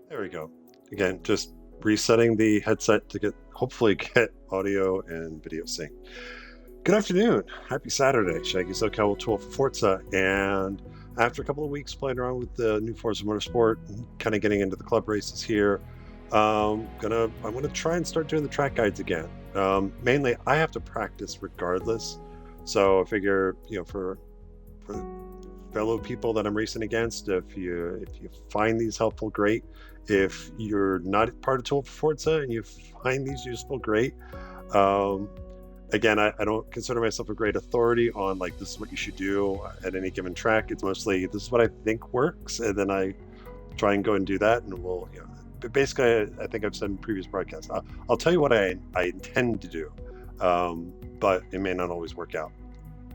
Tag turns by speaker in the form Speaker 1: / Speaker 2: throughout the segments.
Speaker 1: There we go. Again, just resetting the headset to hopefully get audio and video sync. Good afternoon. Happy Saturday. Shaggy SoCal 12 for Forza. And after a couple of weeks playing around with the new Forza Motorsport, kind of getting into the club races here, I'm gonna try and start doing the track guides again. Mainly, I have to practice regardless. So I figure, for fellow people that I'm racing against, if you find these helpful, great. If you're not part of Tool for Forza and you find these useful, great. Again, I don't consider myself a great authority on like this is what you should do at any given track. It's mostly this is what I think works, and then I try and go and do that, and but basically, I think I've said in previous broadcasts, I'll tell you what I intend to do, but it may not always work out.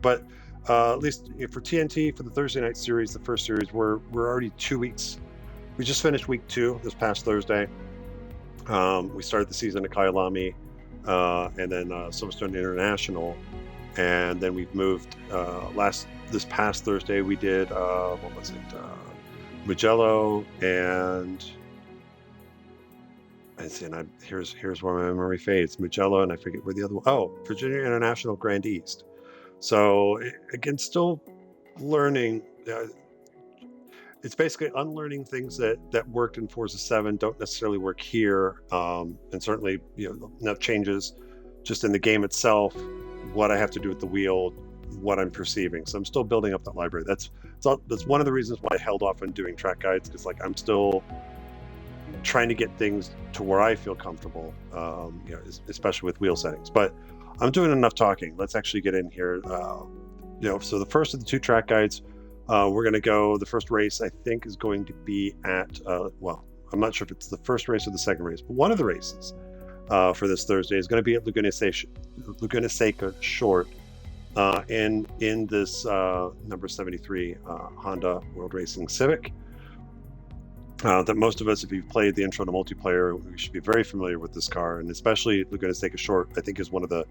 Speaker 1: But at least for TNT, for the Thursday night series, the first series, we're already 2 weeks. We just finished week 2 this past Thursday. We started the season at Kyalami, and then Silverstone International, and then we've moved. This past Thursday, we did what was it? Mugello and here's where my memory fades. Mugello, and I forget where the other one. Oh, Virginia International Grand East. So again, still learning. It's basically unlearning things that worked in Forza 7 don't necessarily work here, and certainly enough changes just in the game itself, what I have to do with the wheel, what I'm perceiving. So I'm still building up that library. That's one of the reasons why I held off on doing track guides, because like I'm still trying to get things to where I feel comfortable, especially with wheel settings. But I'm doing enough talking. Let's actually get in here. So the first of the 2 track guides, we're going to go. The first race, I think, is going to be at, I'm not sure if it's the first race or the second race, but one of the races for this Thursday is going to be at Laguna Seca Short in this number 73 Honda World Racing Civic. That most of us, if you've played the intro to multiplayer, we should be very familiar with this car, and especially Laguna Seca Short, I think, is one of the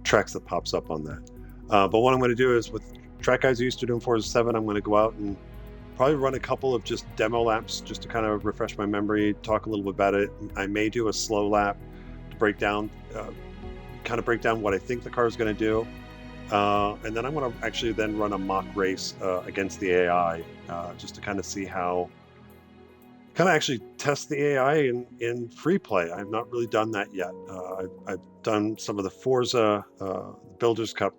Speaker 1: tracks that pops up on that. But what I'm going to do is, with track guys I used to do in Forza 7, I'm going to go out and probably run a couple of just demo laps just to kind of refresh my memory, talk a little bit about it. I may do a slow lap to break down what I think the car is going to do. And then I'm going to actually then run a mock race against the AI just to kind of see how, actually test the AI in free play. I've not really done that yet. I've done some of the Forza Builders Cup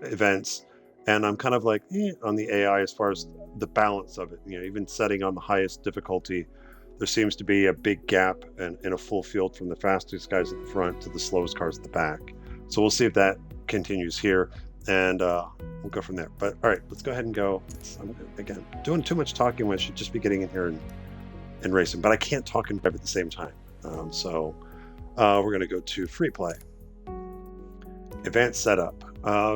Speaker 1: events, and I'm kind of like on the AI as far as the balance of it. Even setting on the highest difficulty, there seems to be a big gap in a full field from the fastest guys at the front to the slowest cars at the back. So we'll see if that continues here, and we'll go from there. But all right, let's go ahead and go. I'm, again, doing too much talking when I should just be getting in here and racing, but I can't talk and drive at the same time. So we're going to go to free play. Advanced setup.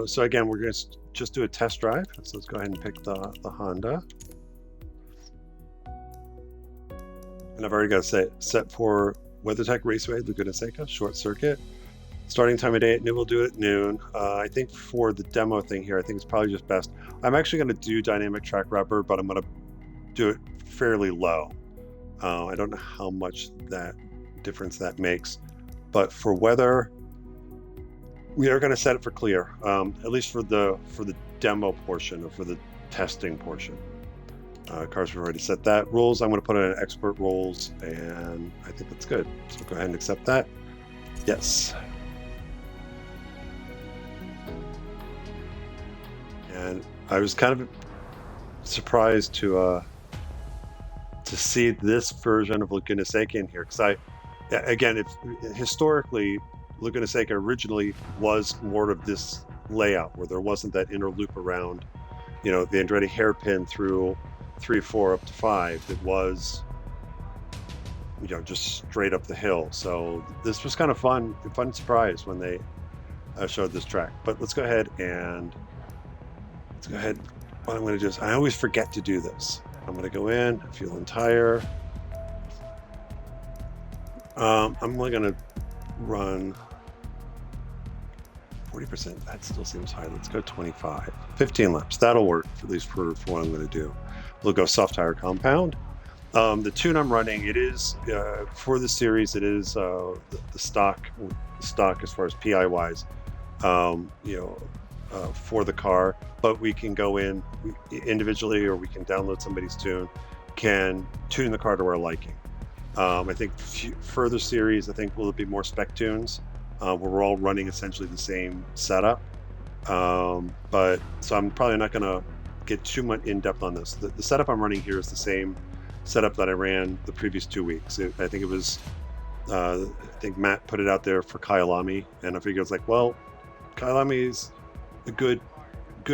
Speaker 1: So again, we're going to just do a test drive. So let's go ahead and pick the Honda. And I've already got it set for WeatherTech Raceway, Laguna Seca, short circuit. Starting time of day at noon, we'll do it at noon. I think for the demo thing here, I think it's probably just best. I'm actually going to do dynamic track rubber, but I'm going to do it fairly low. I don't know how much that difference that makes, but for weather, we are going to set it for clear, at least for the demo portion or for the testing portion. Cars have already set that. Rules, I'm going to put in expert rules, and I think that's good. So go ahead and accept that. Yes. And I was kind of surprised to see this version of Laguna Seca in here, because historically, Laguna Seca originally was more of this layout where there wasn't that inner loop around, the Andretti hairpin through 3, 4 up to 5. It was, just straight up the hill. So this was kind of fun surprise when they showed this track. But let's go ahead. What I'm going to do is, I always forget to do this. I'm going to go in, fuel and tire. I'm only going to run 40%. That still seems high. Let's go 25. 15 laps. That'll work, at least for what I'm going to do. We'll go soft tire compound. The tune I'm running, it is for the series. It is the stock as far as PI wise. You know, for the car, but we can go in individually, or we can download somebody's tune, can tune the car to our liking. I think further series, I think will be more spec tunes, where we're all running essentially the same setup. But so I'm probably not going to get too much in depth on this. The setup I'm running here is the same setup that I ran the previous 2 weeks. I think it was, I think Matt put it out there for Kyalami, and I figured it's like, well, Kyalami is a good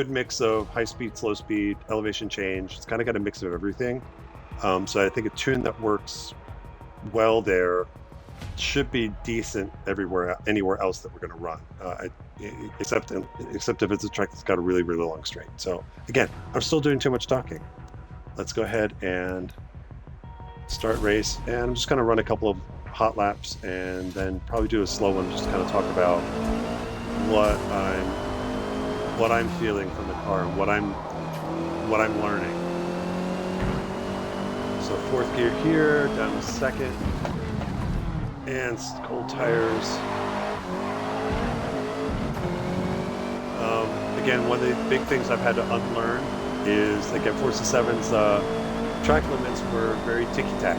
Speaker 1: mix of high speed, slow speed, elevation change. It's kind of got a mix of everything. So I think a tune that works well there should be decent anywhere else that we're going to run, except if it's a track that's got a really long straight. So again, I'm still doing too much talking. Let's go ahead and start race, and I'm just going to run a couple of hot laps and then probably do a slow one, just to kind of talk about what I'm feeling from the car and what I'm learning. So fourth gear here, down to second, and cold tires. Again, one of the big things I've had to unlearn is, again, Forza 7's track limits were very ticky-tack.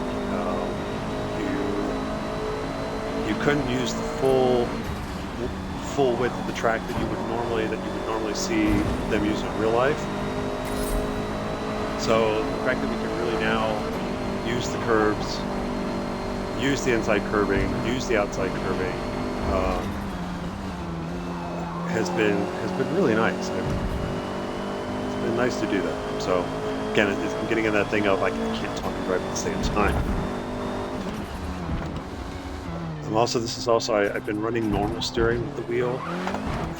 Speaker 1: You couldn't use the full width of the track that you would normally see them use in real life. So the fact that we can really now use the curbs, use the inside curbing, use the outside curbing, has been really nice. It's been nice to do that. So again, I'm getting in that thing of I can't talk and drive at the same time. I've been running normal steering with the wheel,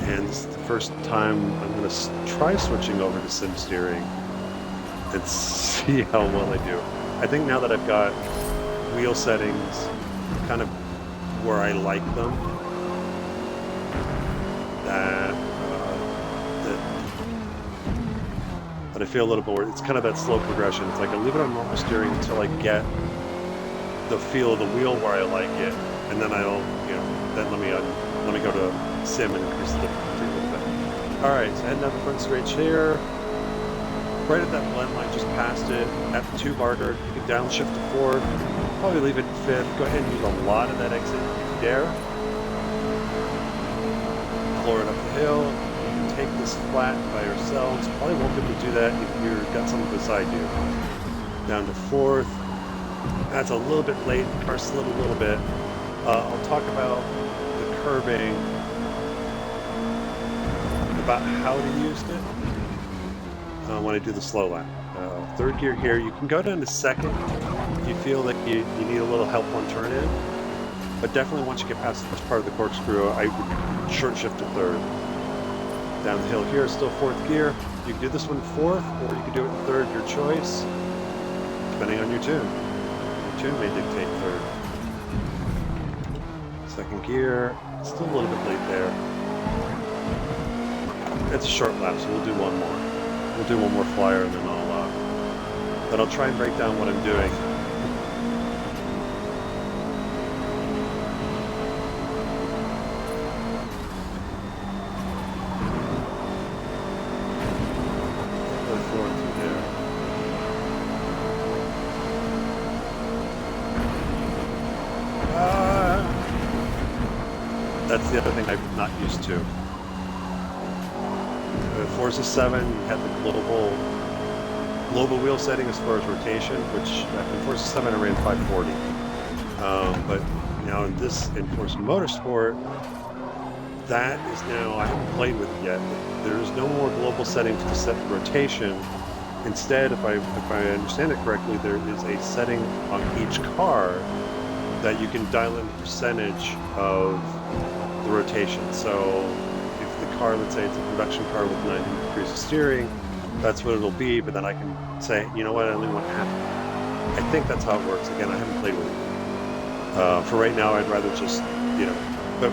Speaker 1: and this is the first time I'm going to try switching over to sim steering and see how well I do. I think now that I've got wheel settings kind of where I like them, that I feel a little more, it's kind of that slow progression. It's like I leave it on normal steering until I get the feel of the wheel where I like it, and then then let me go to sim and increase the difficulty a little bit. All right, so heading down the front straight here, right at that blend line, just past it, at the 2 marker, you can downshift to 4th, probably leave it in 5th, go ahead and use a lot of that exit if you dare. Floor it up the hill, you can take this flat by yourselves, probably won't be able to do that if you've got someone beside you. Down to 4th, that's a little bit late, the car slid a little bit. I'll talk about the curbing, about how to use it when I do the slow lap. 3rd gear here, you can go down to 2nd if you feel that you need a little help on turn in, but definitely once you get past the first part of the corkscrew, I would short shift to 3rd. Down the hill here, still 4th gear. You can do this one 4th, or you can do it in 3rd, your choice, depending on your tune. Your tune may dictate 3rd. 2nd gear, still a little bit late there. It's a short lap, so we'll do one more. We'll do one more flyer, and then I'll try and break down what I'm doing. That's the other thing I'm not used to. Forza 7 had the global wheel setting as far as rotation, which in Forza 7 I ran 540. But now in Forza Motorsport, that is now, I haven't played with it yet. There's no more global settings to set the rotation. Instead, if I understand it correctly, there is a setting on each car that you can dial in the percentage of the rotation. So if the car, let's say it's a production car with 90 degrees of steering, that's what it'll be, but then I can say, you know what, I only want half. I think that's how it works. Again, I haven't played with it. For right now, I'd rather just, but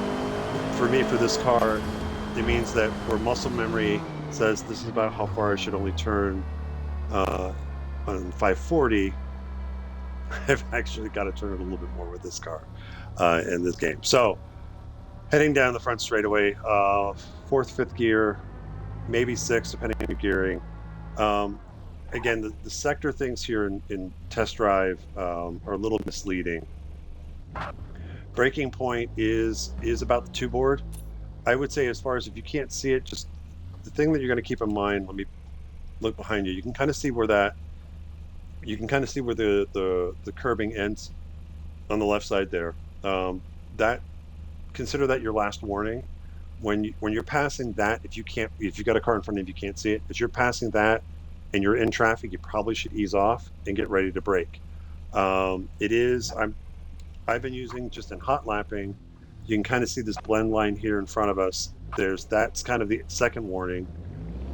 Speaker 1: for me, for this car, it means that where muscle memory says this is about how far I should only turn on 540, I've actually got to turn it a little bit more with this car in this game. So heading down the front straightaway, fourth, fifth gear, maybe sixth, depending on your gearing. Um, Again, the sector things here in test drive are a little misleading. Braking point is about the two board. I would say, as far as if you can't see it, just the thing that you're going to keep in mind. Let me look behind you. You can kind of see where that. You can kind of see where the curbing ends on the left side there. That consider that your last warning. When you're passing that, if you've got a car in front of you, you can't see it. If you're passing that and you're in traffic, you probably should ease off and get ready to brake. It is. I've been using just in hot lapping. You can kind of see this blend line here in front of us. That's kind of the second warning.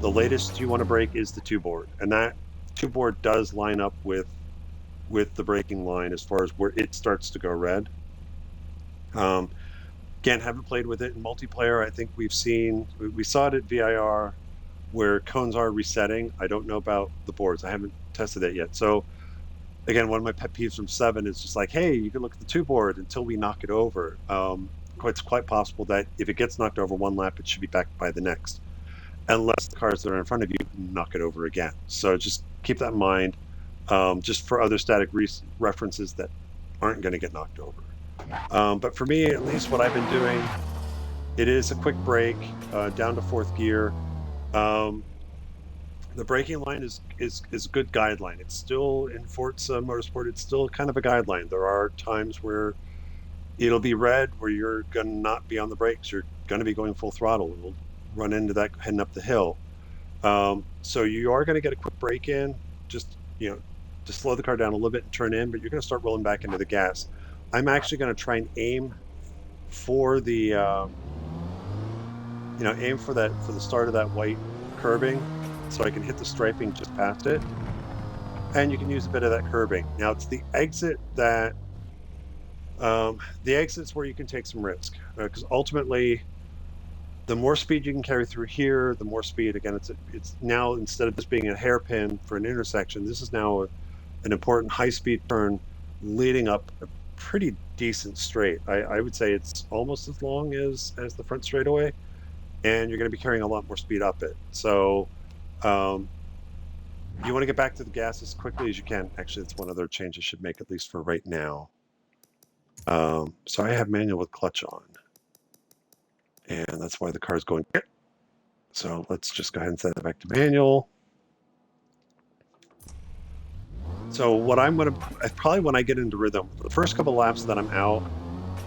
Speaker 1: The latest you want to brake is the two board, and that two board does line up with the braking line as far as where it starts to go red. Um, Again, haven't played with it in multiplayer. I think we saw it at VIR where cones are resetting. I don't know about the boards. I haven't tested that yet. So again, one of my pet peeves from 7 is just like, hey, you can look at the two board until we knock it over. It's quite possible that if it gets knocked over one lap, it should be back by the next, unless the cars that are in front of you knock it over again. So just keep that in mind, just for other static references that aren't going to get knocked over. But for me, at least what I've been doing, it is a quick brake down to fourth gear. Um, the braking line is a good guideline. It's still in Forza Motorsport. It's still kind of a guideline. There are times where it'll be red, where you're going to not be on the brakes. You're going to be going full throttle. It'll run into that heading up the hill. So you are going to get a quick brake in, just to slow the car down a little bit and turn in, but you're going to start rolling back into the gas. I'm actually going to try and aim for the aim for the start of that white curbing, so I can hit the striping just past it, and you can use a bit of that curbing. Now it's the exit the exit's where you can take some risk, because ultimately the more speed you can carry through here, the more speed. Again, it's now, instead of just being a hairpin for an intersection, this is now an important high-speed turn leading up a pretty decent straight. I would say it's almost as long as the front straightaway, and you're going to be carrying a lot more speed up it. So um, you want to get back to the gas as quickly as you can. Actually, that's one other change I should make, at least for right now. So I have manual with clutch on, and that's why the car's going. So let's just go ahead and set it back to manual. So what I'm going to, probably when I get into rhythm, the first couple laps that I'm out,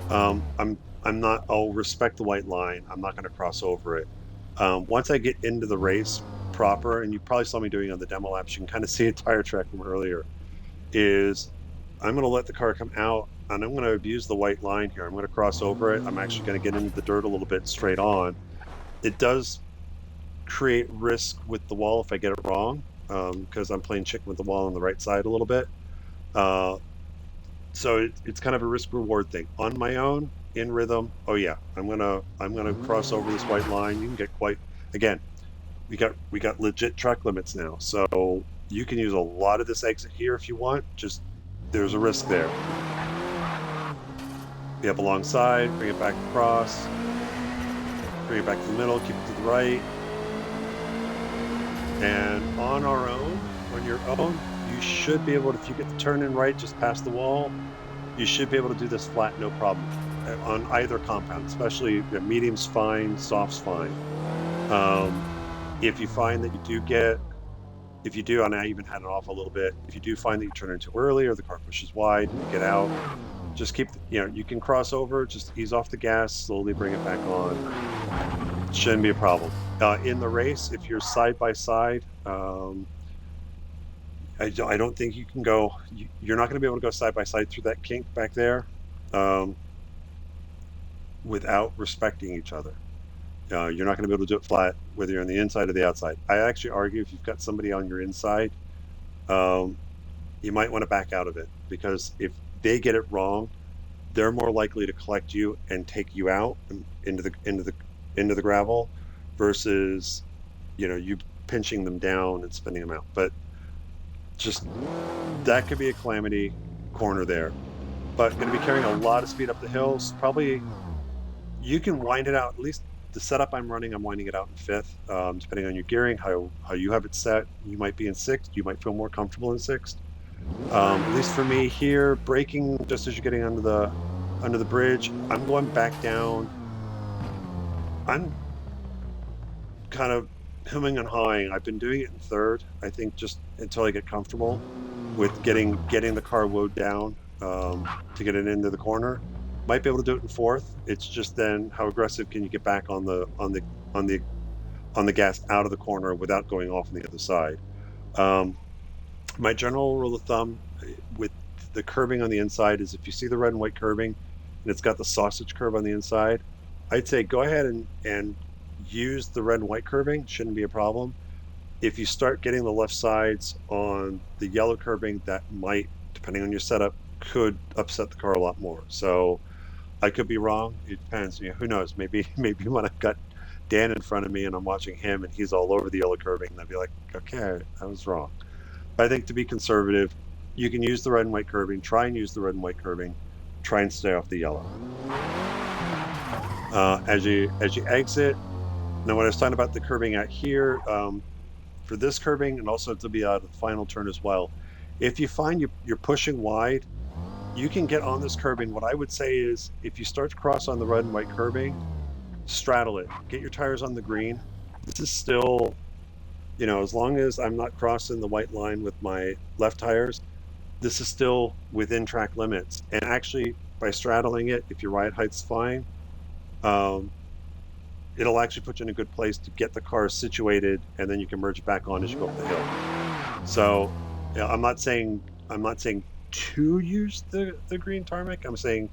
Speaker 1: I'm not, I'll respect the white line. I'm not going to cross over it. Once I get into the race proper, and you probably saw me doing on the demo laps, you can kind of see a tire track from earlier, is I'm going to let the car come out, and I'm going to abuse the white line here. I'm going to cross over it. I'm actually going to get into the dirt a little bit straight on. It does create risk with the wall if I get it wrong, because I'm playing chicken with the wall on the right side a little bit. So it's kind of a risk reward thing. On my own, in rhythm, oh yeah, I'm gonna cross over this white line. You can get quite, again, we got legit track limits now, so you can use a lot of this exit here if you want. Just there's a risk there. Be up alongside, bring it back across, bring it back to the middle, keep it to the right. And on our own, on your own, you should be able to, if you get the turn in right just past the wall, you should be able to do this flat, no problem, on either compound, especially medium's fine, soft's fine. If you find that if you do, and I even had it off a little bit, if you do find that you turn in too early or the car pushes wide and you get out, just keep, you can cross over, just ease off the gas, slowly bring it back on. Shouldn't be a problem. In the race, if you're side by side, I don't think you can go. You're not going to be able to go side by side through that kink back there without respecting each other. You're not going to be able to do it flat, whether you're on the inside or the outside. I actually argue if you've got somebody on your inside, you might want to back out of it, because if they get it wrong, they're more likely to collect you and take you out into the gravel, versus you pinching them down and spinning them out. But just that could be a calamity. corner there, but going to be carrying a lot of speed up the hills. Probably you can wind it out. At least the setup I'm running, I'm winding it out in fifth, depending on your gearing, how you have it set. You might be in sixth. You might feel more comfortable in sixth. At least for me here, braking just as you're getting under the bridge, I'm going back down. I'm kind of hemming and hawing. I've been doing it in third, I think, just until I get comfortable with getting the car woed down to get it into the corner. Might be able to do it in fourth. It's just then how aggressive can you get back on the on the gas out of the corner without going off on the other side. Um, my general rule of thumb with the curbing on the inside is if you see the red and white curbing and it's got the sausage curve on the inside, I'd say go ahead and use the red and white curbing. Shouldn't be a problem. If you start getting the left sides on the yellow curbing, that might, depending on your setup, could upset the car a lot more. So I could be wrong. It depends. You know, who knows? Maybe maybe when I've got Dan in front of me and I'm watching him and he's all over the yellow curbing, I'd be like, okay, I was wrong. But I think to be conservative, you can use the red and white curbing. Try and use the red and white curbing. Try and stay off the yellow. As you exit, now when I was talking about the curbing out here, for this curbing and also to be out of the final turn as well, if you find you're pushing wide, you can get on this curbing. What I would say is if you start to cross on the red and white curbing, straddle it. Get your tires on the green. This is still, you know, as long as I'm not crossing the white line with my left tires, this is still within track limits. And actually, by straddling it, if your ride height's fine, um, it'll actually put you in a good place to get the car situated, and then you can merge it back on as you go up the hill. So, yeah, I'm not saying to use the green tarmac. I'm saying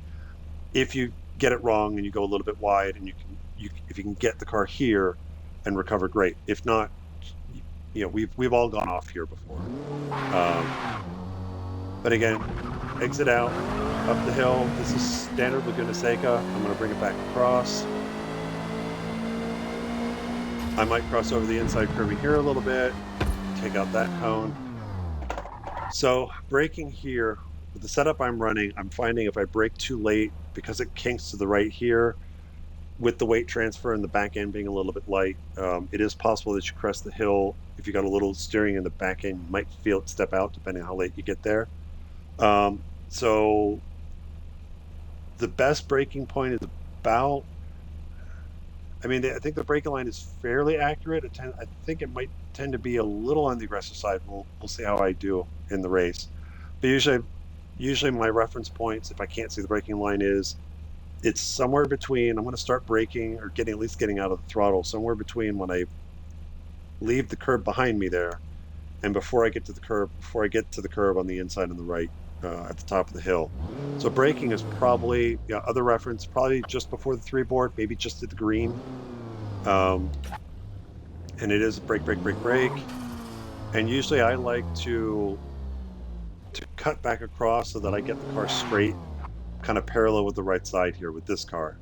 Speaker 1: if you get it wrong and you go a little bit wide, and if you can get the car here and recover, great. If not, you know, we've all gone off here before. Um, but again, exit out up the hill. This is standard Laguna Seca. I'm going to bring it back across. I might cross over the inside curbing here a little bit, take out that cone. So braking here, with the setup I'm running, I'm finding if I brake too late, because it kinks to the right here, with the weight transfer and the back end being a little bit light, it is possible that you crest the hill. If you got a little steering in the back end, you might feel it step out depending on how late you get there. So the best braking point is about, I mean, I think the braking line is fairly accurate. I think it might tend to be a little on the aggressive side. We'll see how I do in the race. But usually my reference points, if I can't see the braking line, is it's somewhere between, I'm going to start braking or at least getting out of the throttle, somewhere between when I leave the curb behind me there and before I get to the curb on the inside on the right at the top of the hill. So braking is probably, other reference, probably just before the 3 board, maybe just at the green. And it is brake, brake, brake, brake. And usually I like to cut back across so that I get the car straight, kind of parallel with the right side here with this car.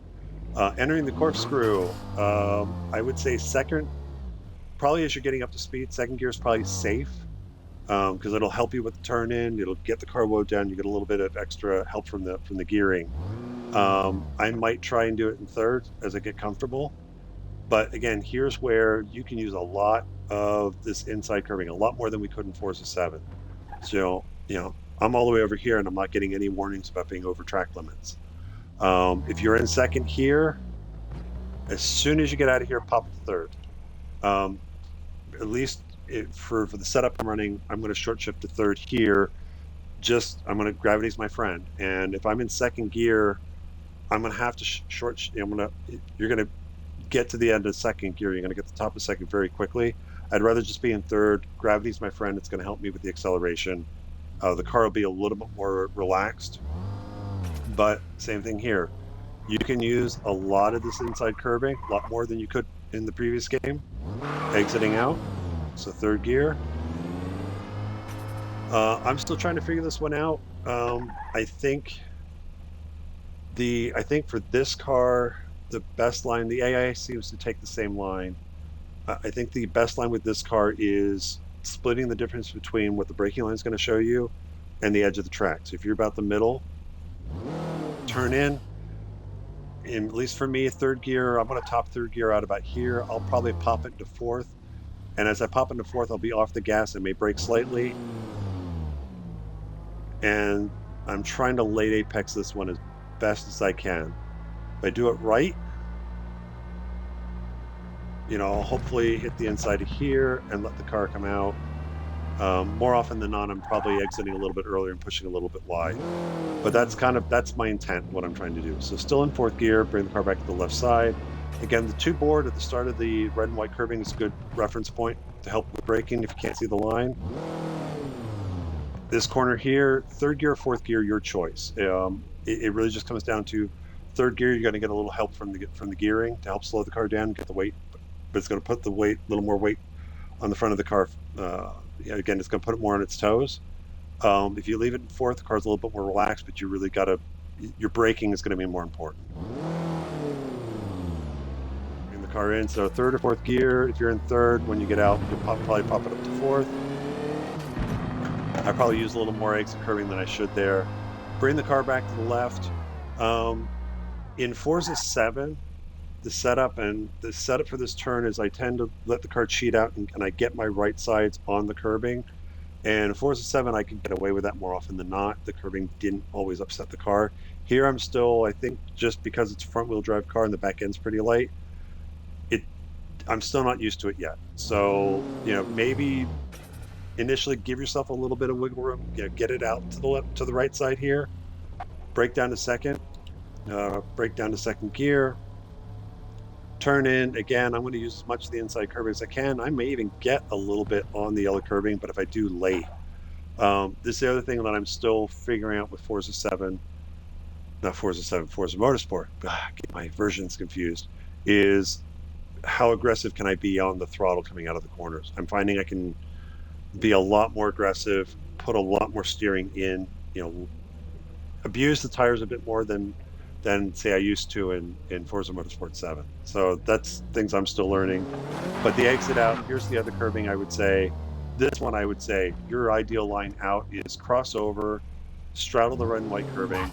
Speaker 1: Entering the corkscrew, I would say second, probably as you're getting up to speed, second gear is probably safe, because it'll help you with the turn in. It'll get the car woed down. You get a little bit of extra help from the gearing. I might try and do it in third as I get comfortable. But again, here's where you can use a lot of this inside curving, a lot more than we could in Forza 7. So, I'm all the way over here and I'm not getting any warnings about being over track limits. If you're in second here, as soon as you get out of here, pop it to third. At least for the setup I'm running, I'm going to short shift to third here. I'm going to, gravity's my friend. And if I'm in second gear, I'm going to have to you're going to get to the end of second gear. You're going to get to the top of second very quickly. I'd rather just be in third. Gravity's my friend. It's going to help me with the acceleration. The car will be a little bit more relaxed, but same thing here. You can use a lot of this inside curbing, a lot more than you could in the previous game. Exiting out, so third gear. I'm still trying to figure this one out. I think for this car, the best line, the AI seems to take the same line. I think the best line with this car is splitting the difference between what the braking line is going to show you and the edge of the track. So if you're about the middle, turn in. And at least for me, third gear, I'm going to top third gear out about here. I'll probably pop it into fourth. And as I pop into fourth, I'll be off the gas. I may brake slightly. And I'm trying to late apex this one as best as I can. If I do it right, I'll hopefully hit the inside of here and let the car come out. More often than not, I'm probably exiting a little bit earlier and pushing a little bit wide. But that's my intent, what I'm trying to do. So still in fourth gear, bring the car back to the left side. Again, the 2 board at the start of the red and white curbing is a good reference point to help with braking if you can't see the line. This corner here, third gear or fourth gear, your choice. It really just comes down to third gear. You're going to get a little help from the gearing to help slow the car down, get the weight, but it's going to put the weight, a little more weight on the front of the car. Again, it's going to put it more on its toes. If you leave it in fourth, the car's a little bit more relaxed, but you really your braking is going to be more important. Bring the car in, so third or fourth gear. If you're in third, when you get out, you'll probably pop it up to fourth. I probably use a little more exit curving than I should there. Bring the car back to the left. In Forza 7, the setup for this turn is I tend to let the car cheat out and I get my right sides on the curbing. And in Forza 7, I could get away with that more often than not. The curbing didn't always upset the car. Here I'm still, I think just because it's a front wheel drive car and the back end's pretty light, I'm still not used to it yet. So, maybe initially give yourself a little bit of wiggle room, get it out to the right side here, brake down to second, brake down to second gear, turn in. Again, I'm going to use as much of the inside curbing as I can. I may even get a little bit on the yellow curbing, but if I do, late. This is the other thing that I'm still figuring out with Forza Motorsport, get my versions confused, is how aggressive can I be on the throttle coming out of the corners. I'm finding I can be a lot more aggressive, put a lot more steering in, abuse the tires a bit more than say I used to in Forza Motorsport 7. So that's things I'm still learning. But the exit out, here's the other curbing I would say. This one I would say your ideal line out is crossover, straddle the red and white curbing,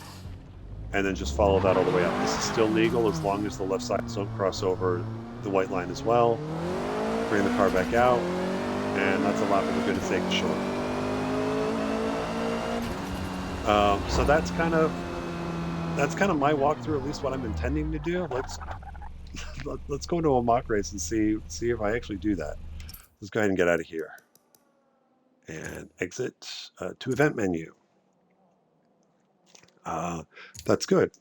Speaker 1: and then just follow that all the way up. This is still legal as long as the left sides don't cross over the white line as well. Bring the car back out. And that's a lap of goodness sake short. So that's kind of my walkthrough, at least what I'm intending to do. Let's go into a mock race and see if I actually do that. Let's go ahead and get out of here and exit to event menu. That's good.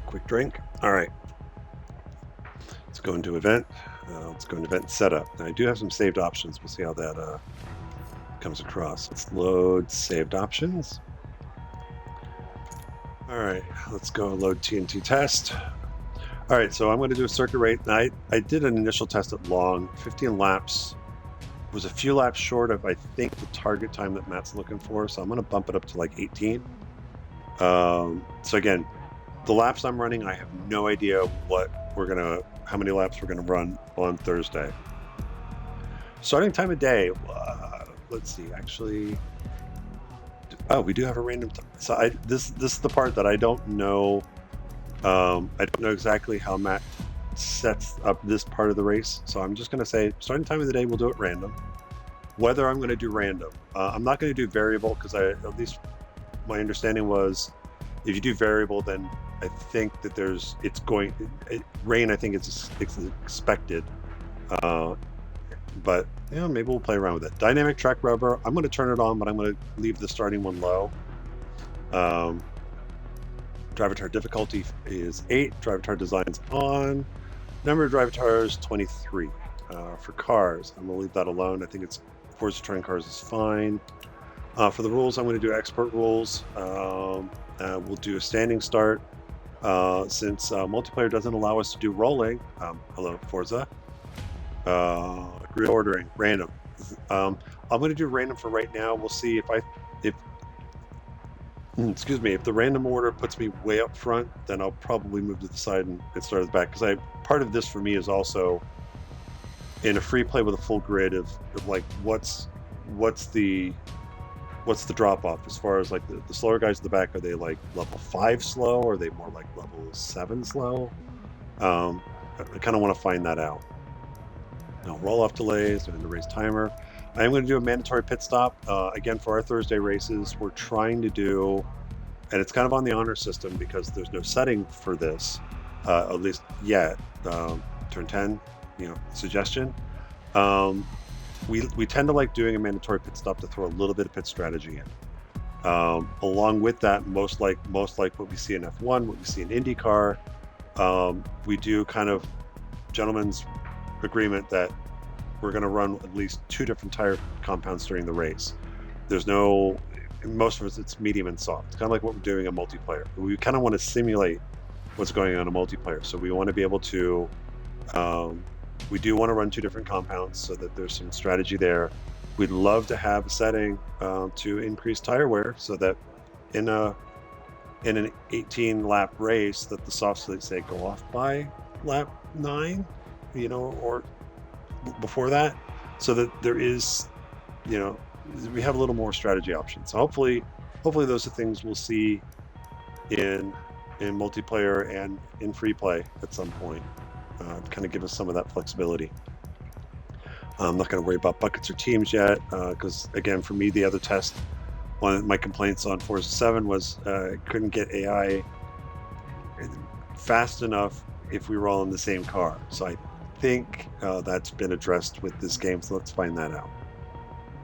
Speaker 1: Quick drink. All right. Let's go into event. Let's go into event setup. Now I do have some saved options. We'll see how that comes across. Let's load saved options. All right, let's go load TNT test. All right, so I'm going to do a circuit rate. I did an initial test at long, 15 laps. Was a few laps short of, I think, the target time that Matt's looking for. So I'm going to bump it up to like 18. So again, the laps I'm running, I have no idea how many laps we're gonna run on Thursday. Starting time of day, let's see, actually, we do have a random time. So this is the part that I don't know. I don't know exactly how Matt sets up this part of the race. So I'm just gonna say starting time of the day, we'll do it random. Whether I'm gonna do random, I'm not gonna do variable because at least my understanding was if you do variable, then I think that rain, I think it's expected. But maybe we'll play around with it. Dynamic track rubber, I'm going to turn it on, but I'm going to leave the starting one low. Driver tire difficulty is 8. Driver tire design's on. Number of driver tires 23. For cars, I'm going to leave that alone. I think it's Forza Touring cars is fine. For the rules, I'm going to do expert rules. We'll do a standing start. Since multiplayer doesn't allow us to do rolling, hello Forza, reordering, random. I'm going to do random for right now. We'll see if the random order puts me way up front, then I'll probably move to the side and start at the back. Because part of this for me is also in a free play with a full grid of like what's the what's the drop off as far as like the slower guys in the back, are they like level 5 slow, or are they more like level 7 slow? I kind of want to find that out. No roll off delays and the race timer. I am going to do a mandatory pit stop again for our Thursday races. We're trying to do, and it's kind of on the honor system because there's no setting for this, at least yet. Turn 10, suggestion. Um, we tend to like doing a mandatory pit stop to throw a little bit of pit strategy in. Along with that, most like what we see in F1, what we see in IndyCar, we do kind of gentlemen's agreement that we're going to run at least 2 different tire compounds during the race. There's no, most of us, it's medium and soft. It's kind of like what we're doing in multiplayer. We kind of want to simulate what's going on in multiplayer. So we want to be able to, we do want to run 2 different compounds so that there's some strategy there. We'd love to have a setting to increase tire wear so that in an 18 lap race that the softs, let's say, go off by lap 9, or before that, so that there is, we have a little more strategy options. So hopefully those are things we'll see in multiplayer and in free play at some point, kind of give us some of that flexibility. I'm not going to worry about buckets or teams yet, because again, for me, the other test, one of my complaints on Forza 7 was couldn't get AI fast enough if we were all in the same car. So I think that's been addressed with this game, so let's find that out.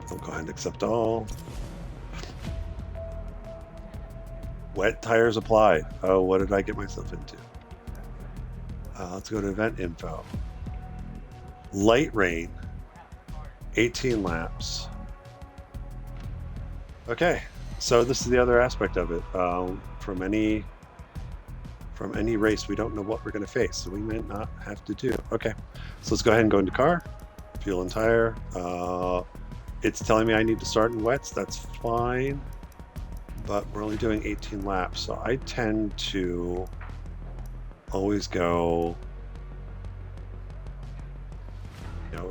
Speaker 1: I'll go ahead and accept all. Wet tires applied. Oh, what did I get myself into? Let's go to event info. Light rain, 18 laps. Okay, so this is the other aspect of it. From any race, we don't know what we're going to face, so we might not have to do. Okay, so let's go ahead and go into car, fuel and tire. It's telling me I need to start in wets. That's fine, but we're only doing 18 laps, so I tend to always go,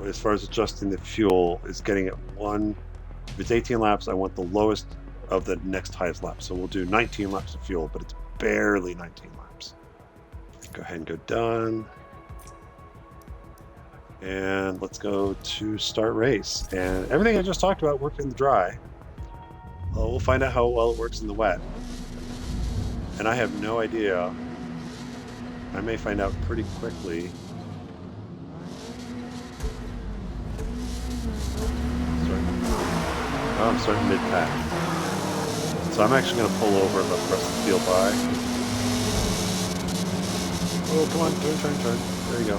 Speaker 1: as far as adjusting the fuel, is getting it one. If it's 18 laps, I want the lowest of the next highest lap. So we'll do 19 laps of fuel, but it's barely 19 laps. Go ahead and go done. And let's go to start race. And everything I just talked about worked in the dry. We'll find out how well it works in the wet. And I have no idea. I may find out pretty quickly. Oh, I'm starting mid-pack. So I'm actually going to pull over and let the rest of the field by. Oh, come on, turn. There you go.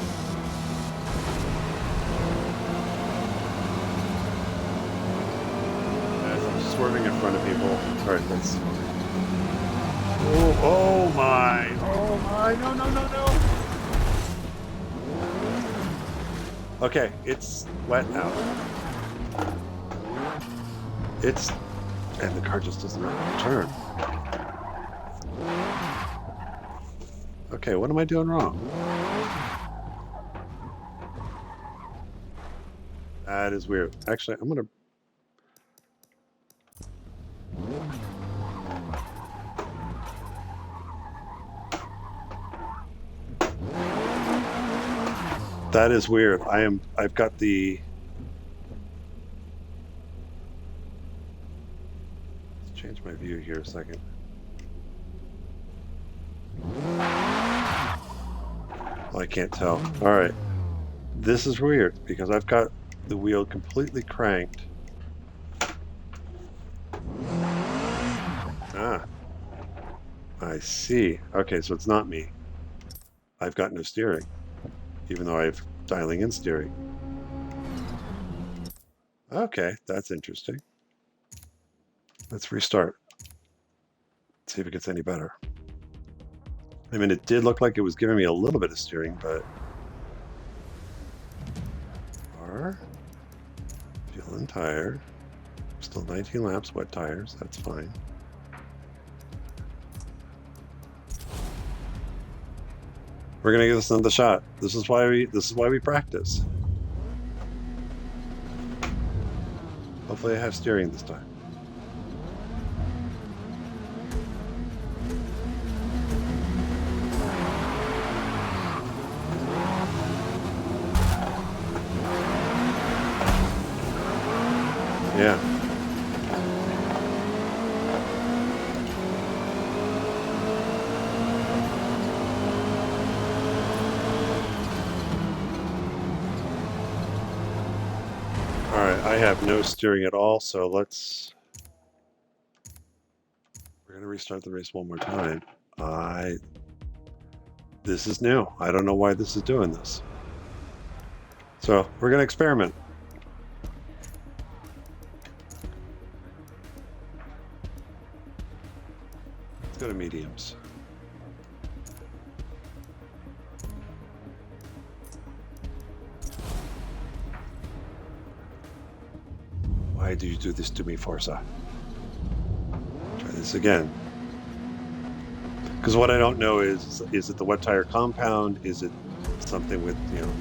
Speaker 1: As I'm swerving in front of people. Alright, let's... Oh my! No! Okay, it's wet now. And the car just doesn't know how to turn. Okay, what am I doing wrong? That is weird. Actually, I'm gonna... That is weird. I've got the... Let's change my view here a second. Oh, I can't tell. All right. This is weird because I've got the wheel completely cranked. Ah, I see. Okay, so it's not me. I've got no steering, even though I've dialing in steering. Okay, that's interesting. Let's restart. See if it gets any better. I mean, it did look like it was giving me a little bit of steering, but... R, fuel and tire. Still 19 laps, wet tires, that's fine. We're gonna give this another shot. This is why we practice. Hopefully I have steering this time. Yeah. All right, I have no steering at all, so we're gonna restart the race one more time. This is new. I don't know why this is doing this. So we're gonna experiment. Let's go to mediums. Why do you do this to me, Forza? Try this again. Because what I don't know is it the wet tire compound? Is it something with, you know...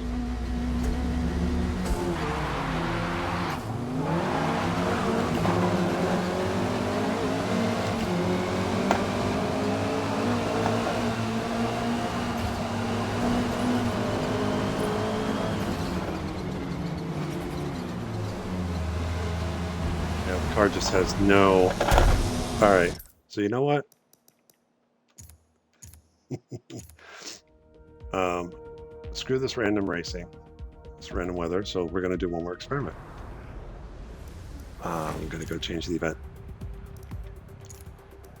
Speaker 1: Yeah, the car just has no... All right, so you know what? Screw this random racing, this random weather, so we're going to do one more experiment. I'm going to go change the event.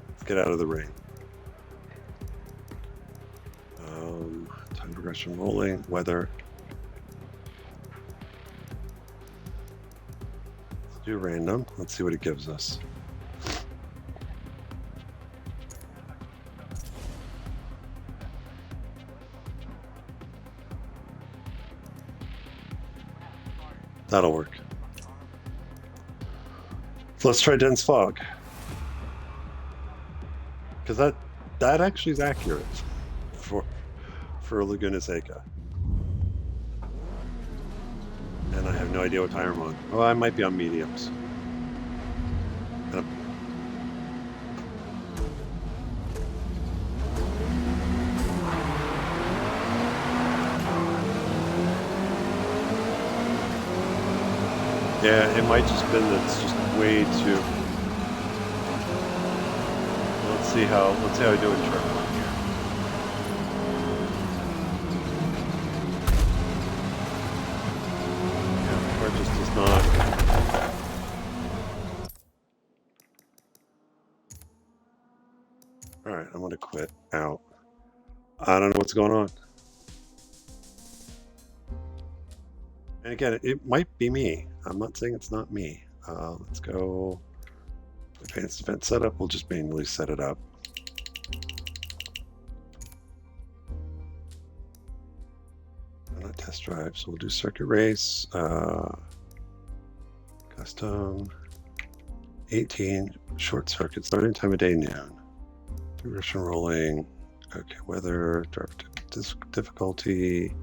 Speaker 1: Let's get out of the rain. Time progression rolling, weather. Let's do random. Let's see what it gives us. That'll work. So let's try dense fog. Because that actually is accurate for Laguna Seca. And I have no idea what tire I'm on. Oh, I might be on mediums. Yeah, it might just been that it's just way too. Let's see how I do in turn one here. Yeah, the car just does not. All right, I'm gonna quit out. I don't know what's going on. And again, it might be me. I'm not saying it's not me. Let's go advanced event setup. We'll just manually set it up. Not test drive, so we'll do circuit race, custom, 18, short circuit, starting time of day noon. Progression rolling, okay, weather, difficulty.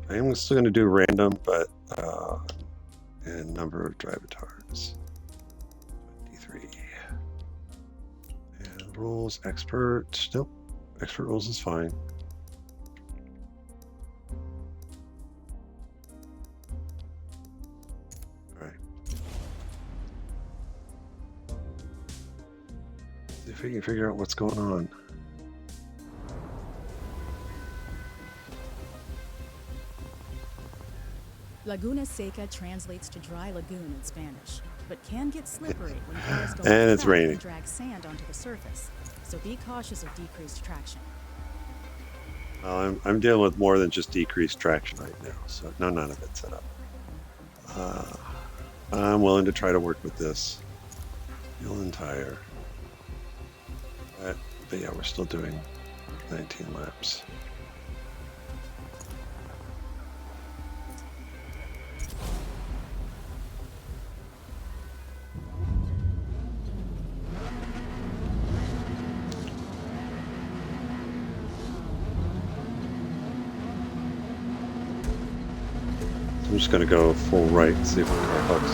Speaker 1: I am still going to do random, but and number of drive avatars. 23. And rules, expert. Nope, expert rules is fine. All right. See if we can figure out what's going on.
Speaker 2: Laguna Seca translates to dry lagoon in Spanish, but can get slippery when cars go
Speaker 1: and it's raining
Speaker 2: and drag sand onto the surface. So be cautious of decreased traction.
Speaker 1: Well, I'm dealing with more than just decreased traction right now, so none of it's set up. I'm willing to try to work with this. Fuel and tire. But yeah, we're still doing 19 laps. I'm just gonna go full right and see if the car hooks.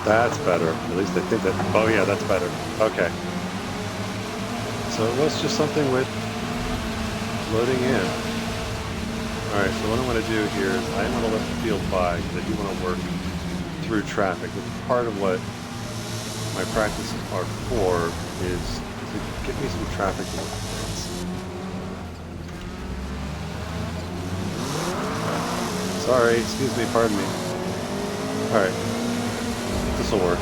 Speaker 1: That's better. At least I think that. Oh yeah, that's better. Okay. So it was just something with loading in. All right. So what I want to do here is I want to let the field by because I do want to work through traffic. But part of what my practices are for is to get me some traffic to work against. Sorry, excuse me, pardon me. All right, this will work.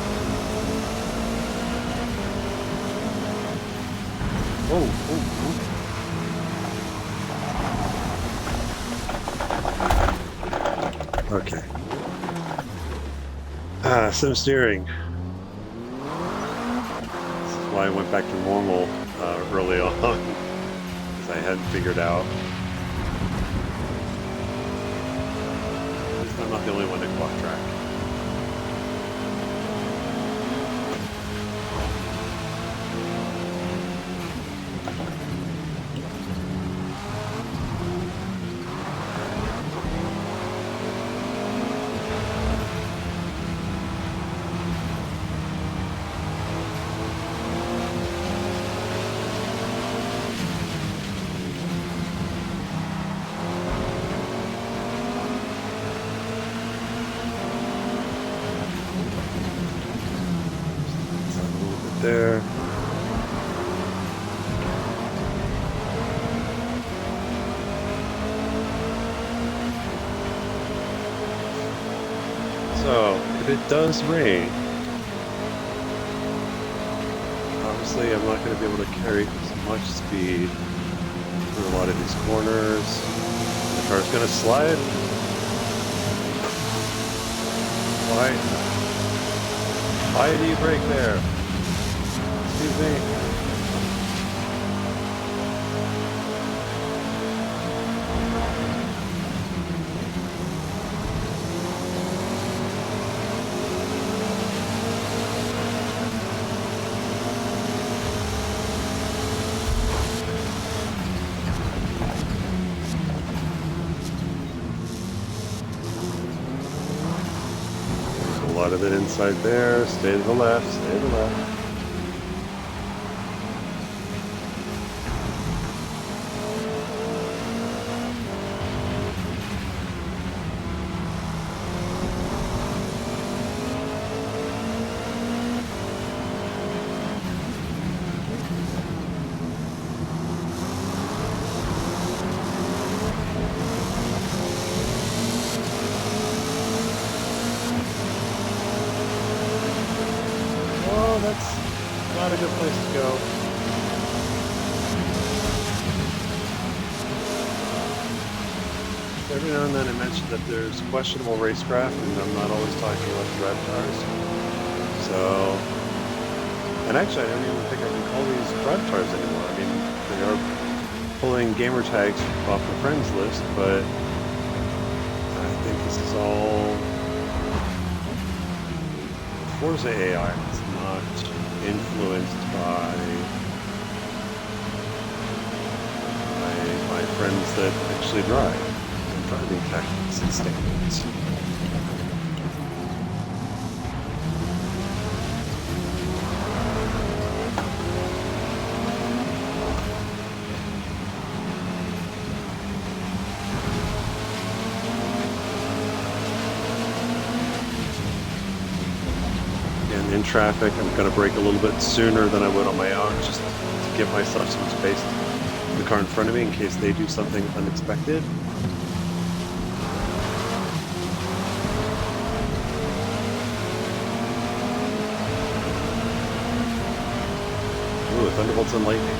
Speaker 1: Oh, oh, oh. Okay. Sim steering. This is why I went back to normal early on, because I hadn't figured out. At least I'm not the only one that go off track. There. So, if it does rain, obviously I'm not going to be able to carry as much speed through a lot of these corners. The car's going to slide. Why do you brake there? Excuse me. There's a lot of it inside there. Stay to the left, stay to the left. That's not a good place to go. Every now and then I mention that there's questionable racecraft, and I'm not always talking about drive cars. So, and actually I don't even think I can call these drive cars anymore. I mean, they are pulling gamer tags off the friends list, but I think this is all Forza AI. It's not influenced by my friends that actually drive and driving tactics and standards. In traffic, I'm going to brake a little bit sooner than I would on my own, just to give myself some space in the car in front of me in case they do something unexpected. Ooh, thunderbolts and lightning.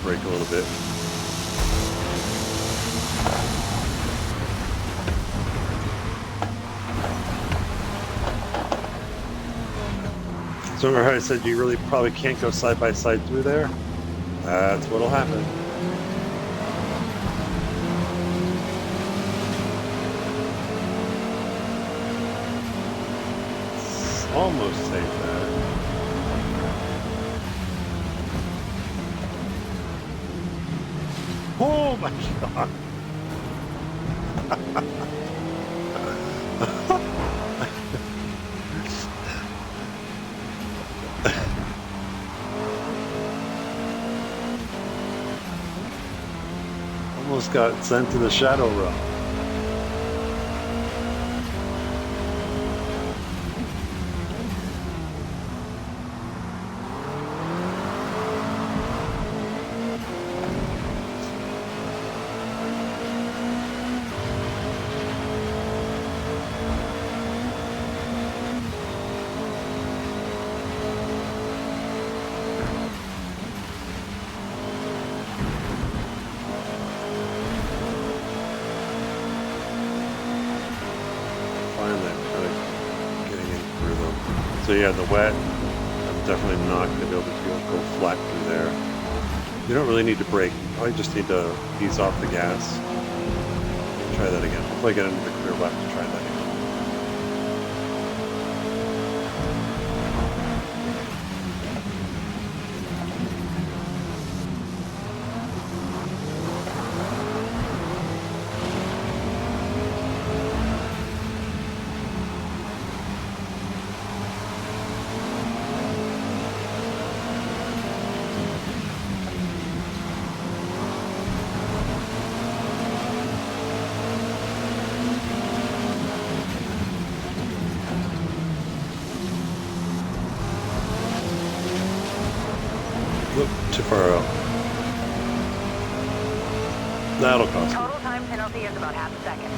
Speaker 1: Brake a little bit. So remember how I said you really probably can't go side by side through there? That's what'll happen. Oh my god! Almost got sent to the shadow realm. So yeah, the wet, I'm definitely not going to be able to go flat through there. You don't really need to brake. You probably just need to ease off the gas. Try that again. Hopefully I get into the clear left to try that again. Whoop, too far out. That'll cost me.
Speaker 3: Total time penalty is about half a second.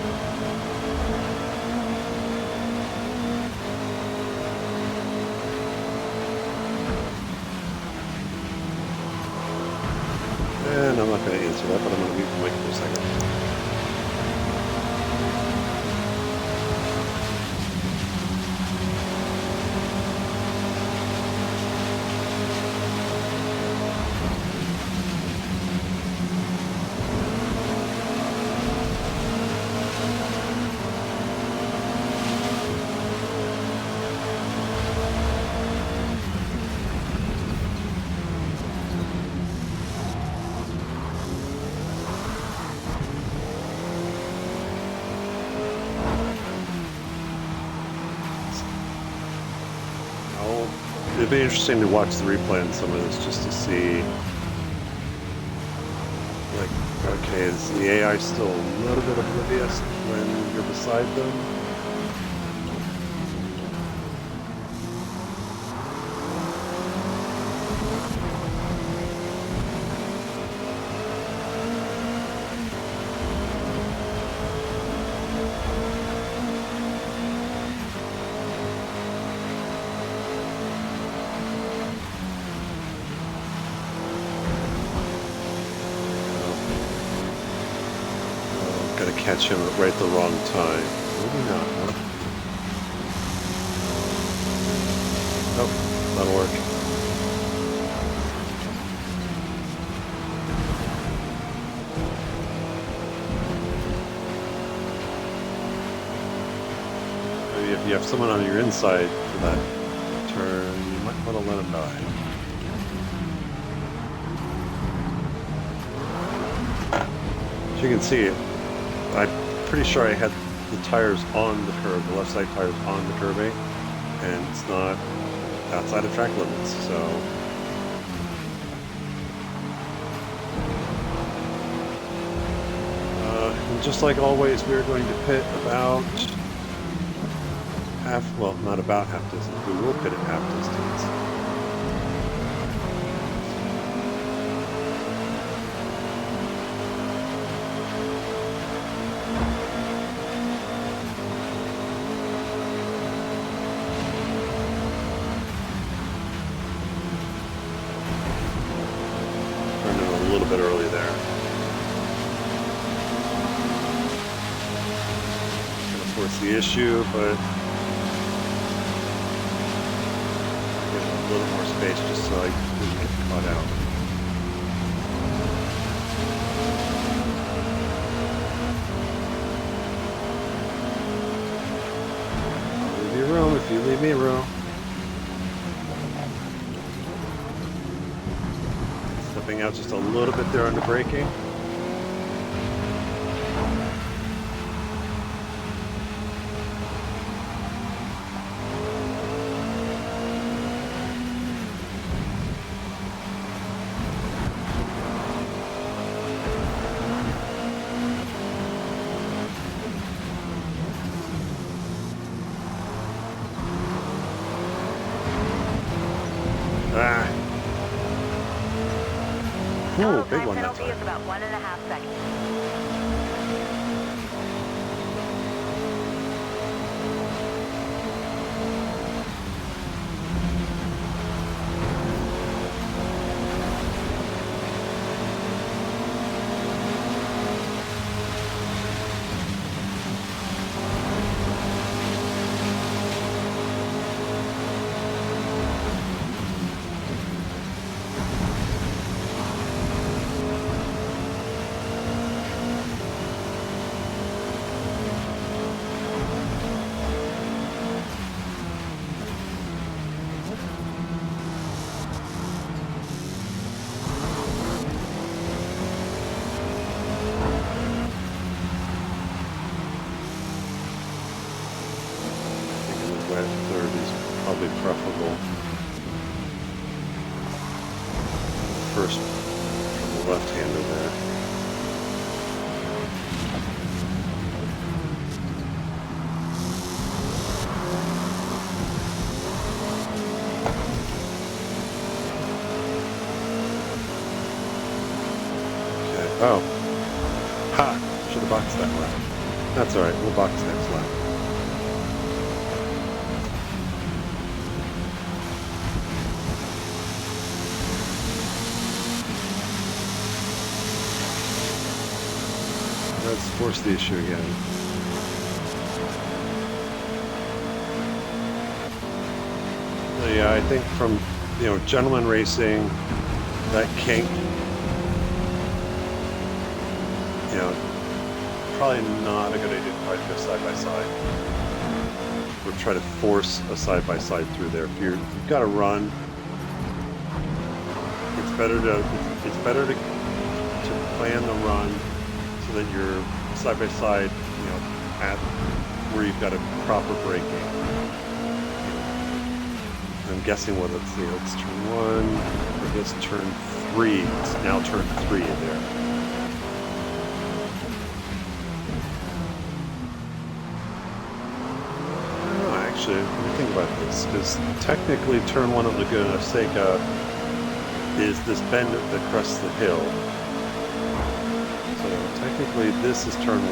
Speaker 1: And I'm not going to answer that, but I'm going to mute the mic for a second. It'd be interesting to watch the replay on some of this just to see, like, okay, is the AI still a little bit oblivious when you're beside them? Catch him right at the wrong time. Maybe not, huh? Nope, that'll work. Maybe if you have someone on your inside for that turn, you might want to let him die. As you can see, I'm pretty sure I had the tires on the curb, the left side tires on the curb, and it's not outside of track limits, so. And just like always, we're going to pit about half, well, not about half distance, we will pit at half distance. Bit early there. Gonna force the issue, but get a little more space just so I can get caught out. I'll leave you room if you leave me room. Out just a little bit there on the braking. Oh, big
Speaker 3: time
Speaker 1: one that
Speaker 3: penalty
Speaker 1: time.
Speaker 3: is about 1.5 seconds.
Speaker 1: Wet third is probably preferable. First from the left-hander there. Okay. Oh. Ha! Should have boxed that lap. That's alright, we'll box next lap. Let's force the issue again. So yeah, I think from, gentleman racing, that kink, probably not a good idea to try to go side by side. Or try to force a side by side through there. If you've got to run, it's better to plan the run so that you're side by side, at where you've got a proper braking. I'm guessing what it's turn 1, I guess turn 3. It's now turn 3 in there. Oh, actually, let me think about this, because technically turn 1 at Laguna Seca is this bend that crests the hill. So technically this is turn 1.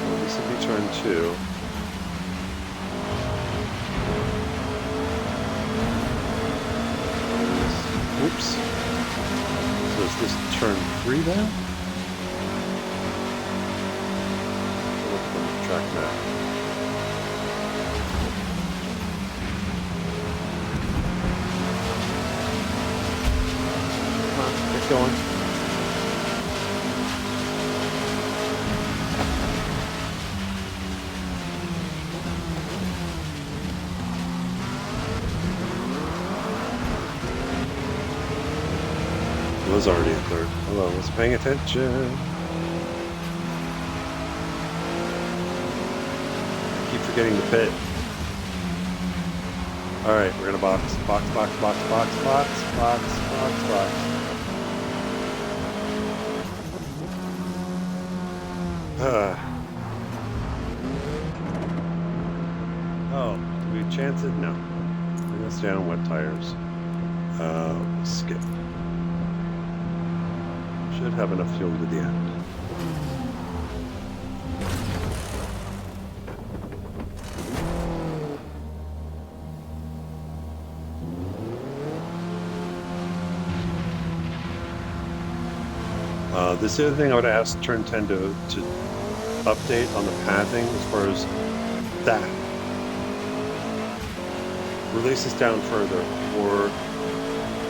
Speaker 1: Well, this would be turn 2. Oops. So is this turn 3 then? Look from the track map. Come on, get going. Was already in third. Hello, I was paying attention. I keep forgetting to pit. Alright, we're gonna box. Box, box, box, box, box, box, box, box. Oh, do we chance it? No. We're gonna stay on wet tires. Skip. Should have enough fuel to the end. This is the other thing I would ask turn 10 to update on the pathing as far as that. Release this down further, or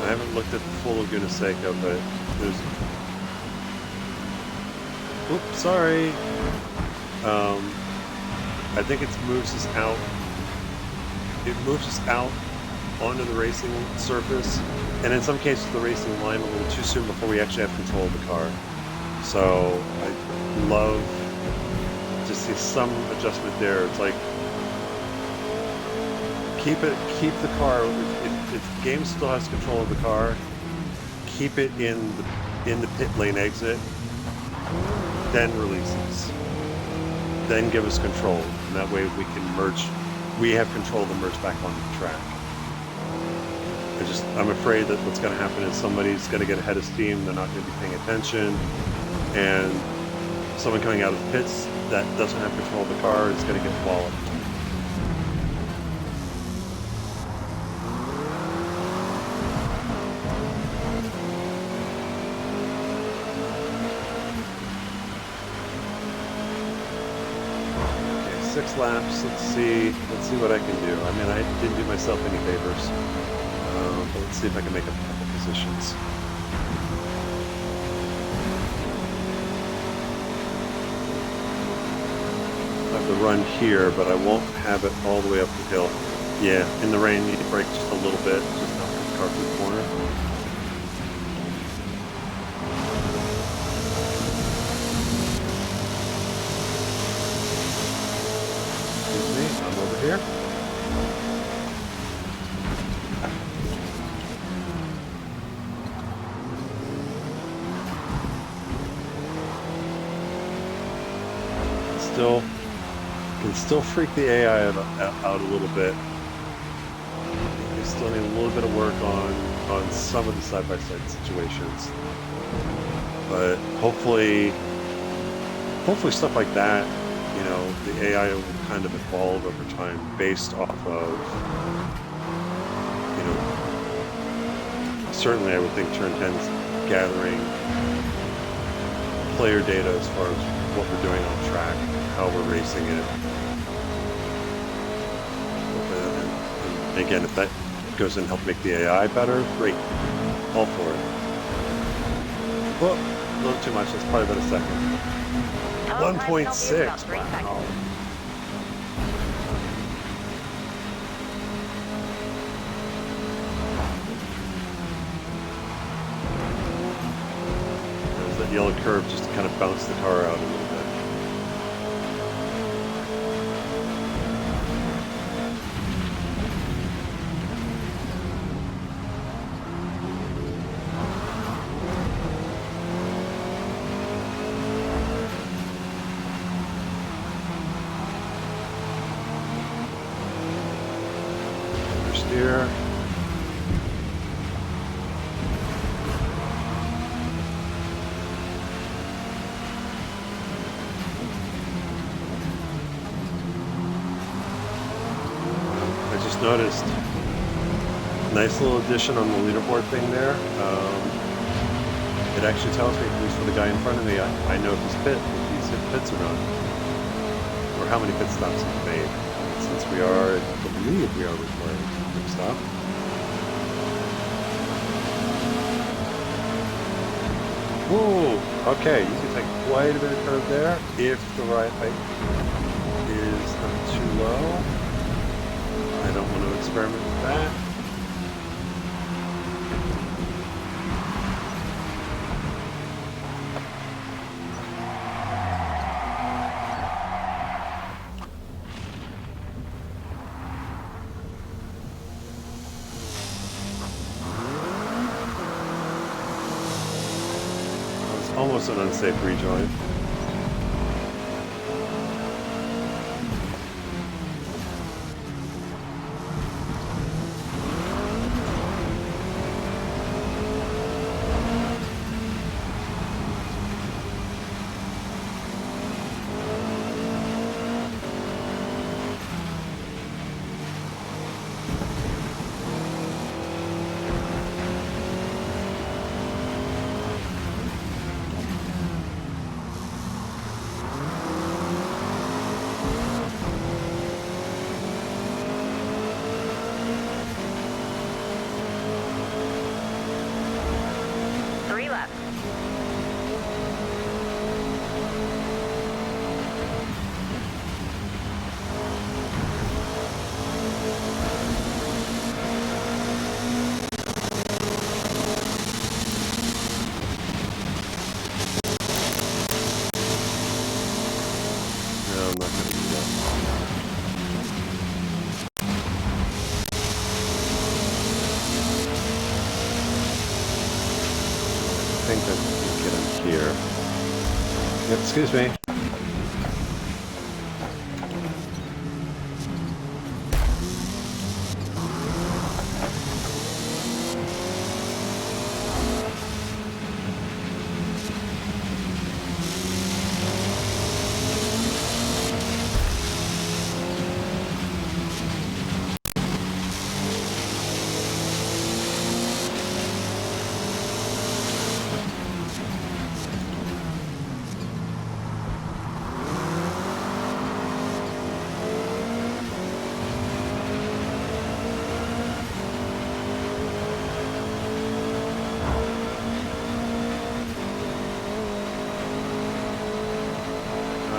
Speaker 1: I haven't looked at the full Laguna Seca, but there's. Oops, sorry. I think it moves us out. It moves us out onto the racing surface, and in some cases the racing line a little too soon before we actually have control of the car. So I love to see some adjustment there. It's like keep the car. If the game still has control of the car, keep it in the pit lane exit. Then releases. Then give us control, and that way we can merge. We have control to merge back onto the track. I'm afraid that what's going to happen is somebody's going to get ahead of steam. They're not going to be paying attention, and someone coming out of the pits that doesn't have control of the car is going to get walloped. Okay, 6 laps. Let's see what I can do. I mean, I didn't do myself any favors, but let's see if I can make up a couple positions. The run here, but I won't have it all the way up the hill. Yeah, in the rain, you need to brake just a little bit, just not put the car through the corner. Excuse me, I'm over here. Can still freak the AI out a little bit. They still need a little bit of work on some of the side-by-side situations, but hopefully stuff like that, you know, the AI will kind of evolve over time based off of, you know, certainly I would think Turn 10's gathering player data as far as what we're doing on track, how we're racing it. And again, if that goes in and help make the AI better, great. All for it. Well, a little too much. That's probably about a second. 1.6. Wow. There's that yellow curve just to kind of bounce the car out a little bit. Here. I just noticed nice little addition on the leaderboard thing there. It actually tells me, at least for the guy in front of me, I know if he's hit pits or not, or how many pit stops he's made. Since we are, I believe we are required to pit stop. Whoa! Okay, you can take quite a bit of curve there if the right height is not too low. I don't want to experiment with that. Almost an unsafe rejoin. think that we can get him here. Yep, excuse me.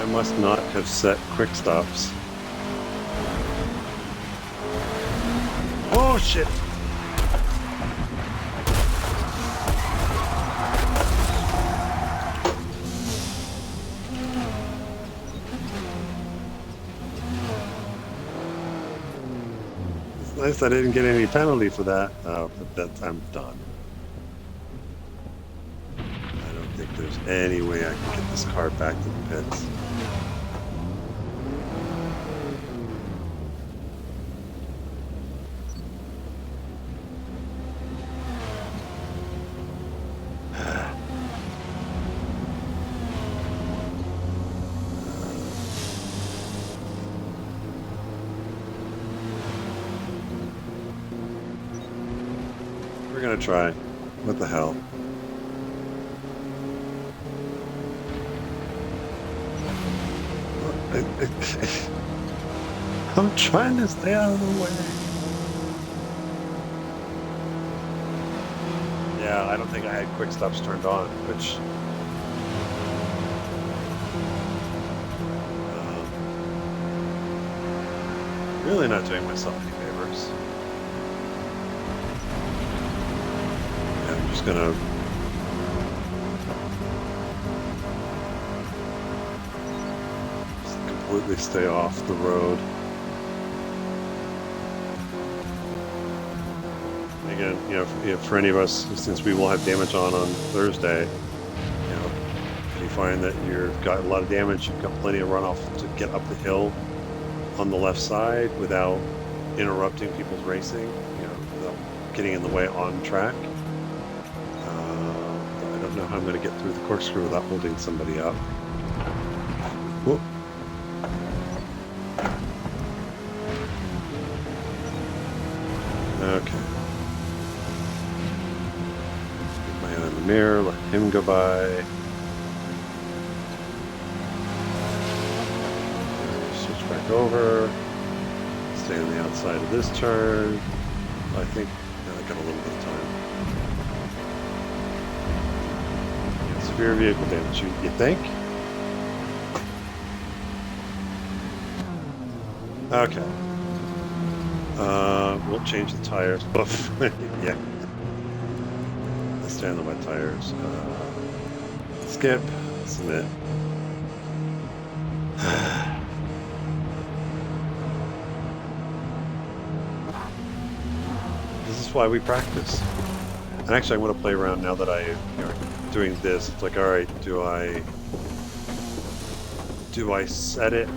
Speaker 1: I must not have set quick stops. Oh shit! It's nice I didn't get any penalty for that. But I'm done. I don't think there's any way I can get this car back to the pits. We're gonna try. What the hell? I'm trying to stay out of the way. Yeah, I don't think I had quick stops turned on, which really not doing myself any favors. Yeah, I'm just gonna completely stay off the road. Again, for any of us, since we will have damage on Thursday, if you find that you've got a lot of damage, you've got plenty of runoff to get up the hill on the left side without interrupting people's racing, without getting in the way on track. I don't know how I'm going to get through the corkscrew without holding somebody up. Whoop. Okay. Keep my eye on the mirror, let him go by. Switch back over. Stay on the outside of this turn. I think I got a little bit of time. Yeah, severe vehicle damage, you think? Okay. We'll change the tires. Yeah. Let's stay on the wet tires. Skip. Submit. This is why we practice. And actually, I'm going to play around now that I'm doing this. It's like, all right, do I set it?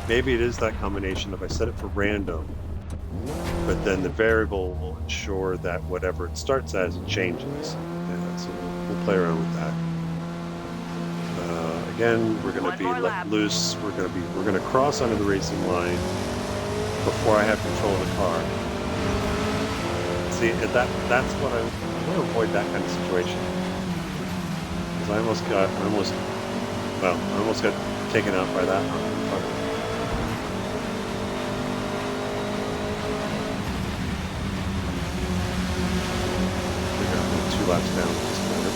Speaker 1: Maybe it is that combination. If I set it for random, but then the variable will ensure that whatever it starts as, it changes. Yeah, so we'll play around with that. Again, we're going to be let loose. We're going to cross under the racing line before I have control of the car. See, that's what I want to avoid, that kind of situation. Because I almost got taken out by that. Two laps down at this corner.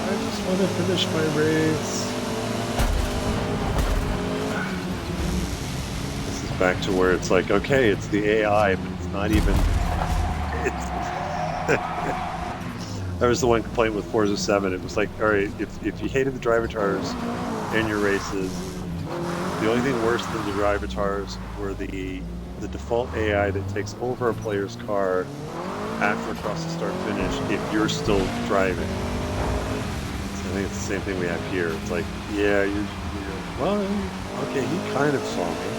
Speaker 1: I just want to finish my race. This is back to where it's like, okay, it's the AI, but it's not even. That was the one complaint with Forza 7. It was like, all right, if you hated the driver tires in your races, the only thing worse than the driver tires were the default AI that takes over a player's car after across the start-finish if you're still driving. So I think it's the same thing we have here. It's like, yeah, you're well, okay, he kind of saw me.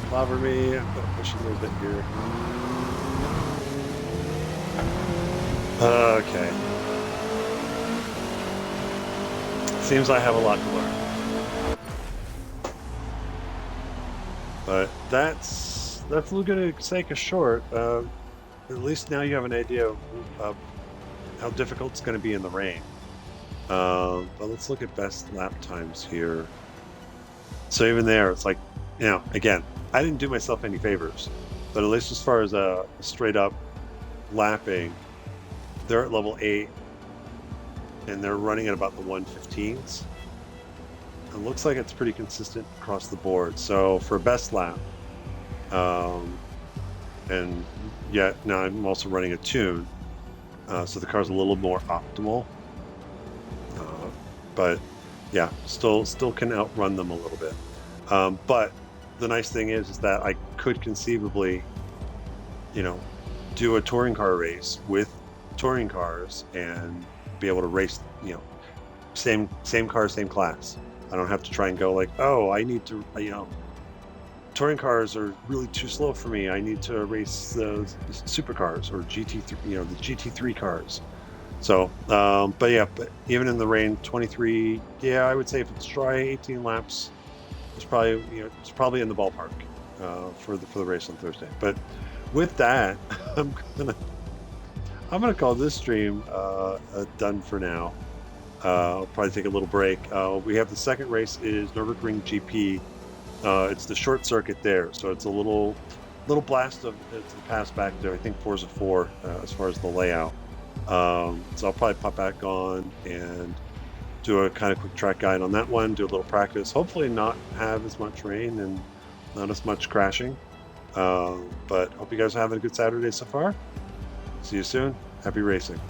Speaker 1: Clobber me. I'm gonna push a little bit here. Okay. Seems I have a lot to learn. But that's Laguna Seca short. at least now you have an idea of how difficult it's going to be in the rain. But let's look at best lap times here. So even there, it's like, again, I didn't do myself any favors, but at least as far as a straight up lapping, they're at level 8 and they're running at about the 115s. It looks like it's pretty consistent across the board. So for best lap, and yet now I'm also running a tune, so the car's a little more optimal. But yeah, still can outrun them a little bit. But the nice thing is that I could conceivably, do a touring car race with touring cars and be able to race, same car, same class. I don't have to try and go like, oh, I need to, touring cars are really too slow for me. I need to race the supercars or GT3, the GT3 cars. So, but even in the rain, 23, I would say if it's dry, 18 laps, it's probably in the ballpark for the race on Thursday. But with that, I'm gonna call this stream done for now. I'll probably take a little break. We have the second race is Nürburgring GP. It's the short circuit there, so it's a little blast of to the pass back to I think Forza 4 as far as the layout. So I'll probably pop back on and do a kind of quick track guide on that one, do a little practice, hopefully not have as much rain and not as much crashing. But hope you guys are having a good Saturday so far. See you soon. Happy racing.